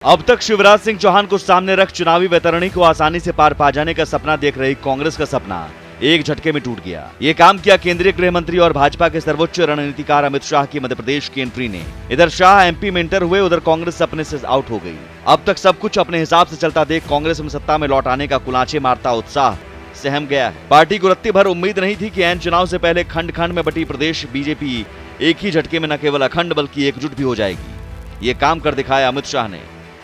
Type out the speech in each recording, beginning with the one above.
अब तक शिवराज सिंह चौहान को सामने रख चुनावी वैतरणी को आसानी से पार पा जाने का सपना देख रही कांग्रेस का सपना एक झटके में टूट गया। ये काम किया केंद्रीय गृह मंत्री और भाजपा के सर्वोच्च रणनीतिकार अमित शाह की मध्य प्रदेश की एंट्री ने। इधर शाह एमपी में एंटर हुए, उधर कांग्रेस सपने से आउट हो गई। अब तक सब कुछ अपने हिसाब से चलता देख कांग्रेस में सत्ता में लौट आने का कुलांचे मारता उत्साह सहम गया है। पार्टी को रत्ती भर उम्मीद नहीं थी कि ऐन चुनाव से पहले खंड खंड में बटी प्रदेश बीजेपी एक ही झटके में न केवल अखंड बल्कि एकजुट भी हो जाएगी। ये काम कर दिखाया अमित शाह ने।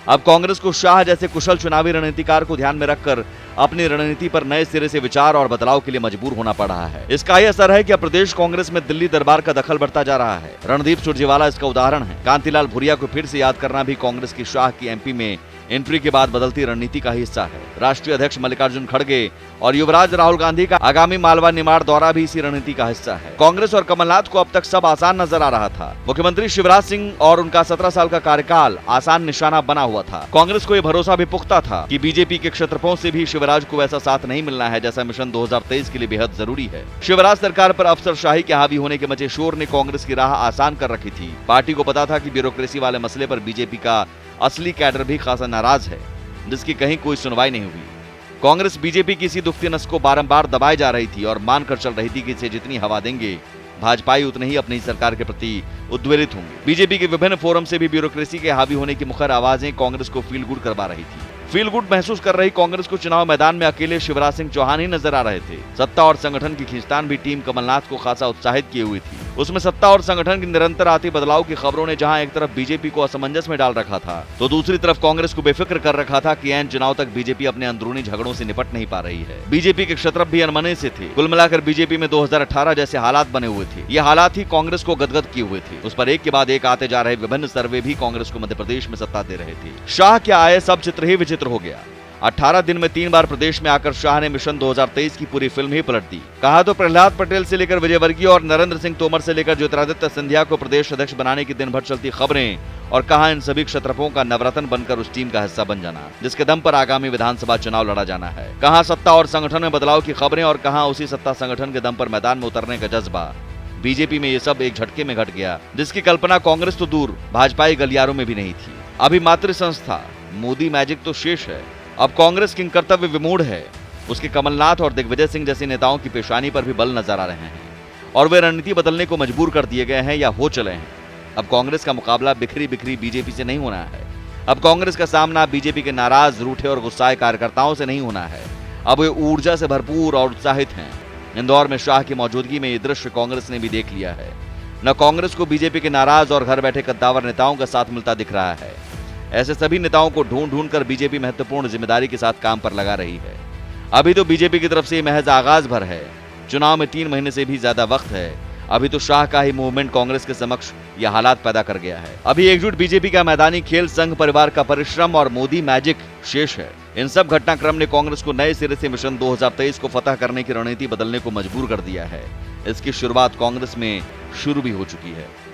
अब कांग्रेस को शाह जैसे कुशल चुनावी रणनीतिकार को ध्यान में रखकर अपनी रणनीति पर नए सिरे से विचार और बदलाव के लिए मजबूर होना पड़ रहा है। इसका यह असर है कि अब प्रदेश कांग्रेस में दिल्ली दरबार का दखल बढ़ता जा रहा है। रणदीप सुरजेवाला इसका उदाहरण है। कांतिलाल भूरिया को फिर से याद करना भी कांग्रेस की शाह की एमपी में एंट्री के बाद बदलती रणनीति का ही हिस्सा है। राष्ट्रीय अध्यक्ष मल्लिकार्जुन खड़गे और युवराज राहुल गांधी का आगामी मालवा निमाड़ दौरा भी इसी रणनीति का हिस्सा है। कांग्रेस और कमलनाथ को अब तक सब आसान नजर आ रहा था। मुख्यमंत्री शिवराज सिंह और उनका 17 साल का कार्यकाल आसान निशाना बना हुआ था। कांग्रेस को यह भरोसा भी पुख्ता था कि बीजेपी के क्षत्रपों से भी शिवराज को वैसा साथ नहीं मिलना है जैसा मिशन 2023 के लिए बेहद जरूरी है। शिवराज सरकार पर अफसरशाही के हावी होने के मचे शोर ने कांग्रेस की राह आसान कर रखी थी। पार्टी को पता था कि ब्यूरोक्रेसी वाले मसले पर बीजेपी का असली कैडर भी खासा नाराज है, जिसकी कहीं कोई सुनवाई नहीं हुई। कांग्रेस बीजेपी की इसी दुखती नस को बारंबार दबाई जा रही थी और मानकर चल रही थी कि इसे जितनी हवा देंगे भाजपाई उतने ही अपनी सरकार के प्रति उद्वेलित होंगे। बीजेपी के विभिन्न फोरम से भी ब्यूरोक्रेसी के हावी होने की मुखर आवाजें कांग्रेस को फील गुड करवा रही थी। फील गुड महसूस कर रही कांग्रेस को चुनाव मैदान में अकेले शिवराज सिंह चौहान ही नजर आ रहे थे। सत्ता और संगठन की खींचतान भी टीम कमलनाथ को खासा उत्साहित किए हुई थी। उसमें सत्ता और संगठन की निरंतर आती बदलाव की खबरों ने जहां एक तरफ बीजेपी को असमंजस में डाल रखा था, तो दूसरी तरफ कांग्रेस को बेफिक्र कर रखा था कि ऐन चुनाव तक बीजेपी अपने अंदरूनी झगड़ों से निपट नहीं पा रही है। बीजेपी के क्षत्रप भी अनमने से थे। कुल मिलाकर बीजेपी में 2018 जैसे हालात बने हुए थे। ये हालात ही कांग्रेस को गदगद किए हुए थे। उस पर एक के बाद एक आते जा रहे विभिन्न सर्वे भी कांग्रेस को मध्य प्रदेश में सत्ता दे रहे थे। शाह क्या आए, सब चित्र ही विचित्र हो गया। 18 दिन में 3 बार प्रदेश में आकर शाह ने मिशन 2023 की पूरी फिल्म ही पलट दी। कहा तो प्रहलाद पटेल से लेकर विजयवर्गीय और नरेंद्र सिंह तोमर से लेकर ज्योतिरादित्य सिंधिया को प्रदेश अध्यक्ष बनाने की दिन भर चलती खबरें, और कहा इन सभी क्षत्रपों का नवरत्न बनकर उस टीम का हिस्सा बन जाना जिसके दम पर आगामी विधानसभा चुनाव लड़ा जाना है। कहा सत्ता और संगठन में बदलाव की खबरें, और कहा उसी सत्ता संगठन के दम पर मैदान में उतरने का जज्बा। बीजेपी में ये सब एक झटके में घट गया, जिसकी कल्पना कांग्रेस तो दूर भाजपाई गलियारों में भी नहीं थी। अभी मातृ संस्था मोदी मैजिक तो शेष है। अब कांग्रेस किंग कर्तव्य विमूढ़ है। उसके कमलनाथ और दिग्विजय सिंह जैसे नेताओं की पेशानी पर भी बल नजर आ रहे हैं और वे रणनीति बदलने को मजबूर कर दिए गए हैं या हो चले हैं। अब कांग्रेस का मुकाबला बिखरी बिखरी बीजेपी से नहीं होना है। अब कांग्रेस का सामना बीजेपी के नाराज, रूठे और गुस्साए कार्यकर्ताओं से नहीं होना है। अब वे ऊर्जा से भरपूर और उत्साहित हैं। इंदौर में शाह की मौजूदगी में ये दृश्य कांग्रेस ने भी देख लिया है। न कांग्रेस को बीजेपी के नाराज और घर बैठे कद्दावर नेताओं का साथ मिलता दिख रहा है। ऐसे सभी नेताओं को ढूंढ ढूंढ कर बीजेपी महत्वपूर्ण जिम्मेदारी के साथ काम पर लगा रही है। अभी तो बीजेपी की तरफ से महज आगाज भर है। चुनाव में 3 महीने से भी ज्यादा वक्त है। अभी तो शाह का ही मूवमेंट कांग्रेस के समक्ष यह हालात पैदा कर गया है। अभी एकजुट बीजेपी का मैदानी खेल, संघ परिवार का परिश्रम और मोदी मैजिक शेष है। इन सब घटनाक्रम ने कांग्रेस को नए सिरे से मिशन 2023 को फतह करने की रणनीति बदलने को मजबूर कर दिया है। इसकी शुरुआत कांग्रेस में शुरू भी हो चुकी है।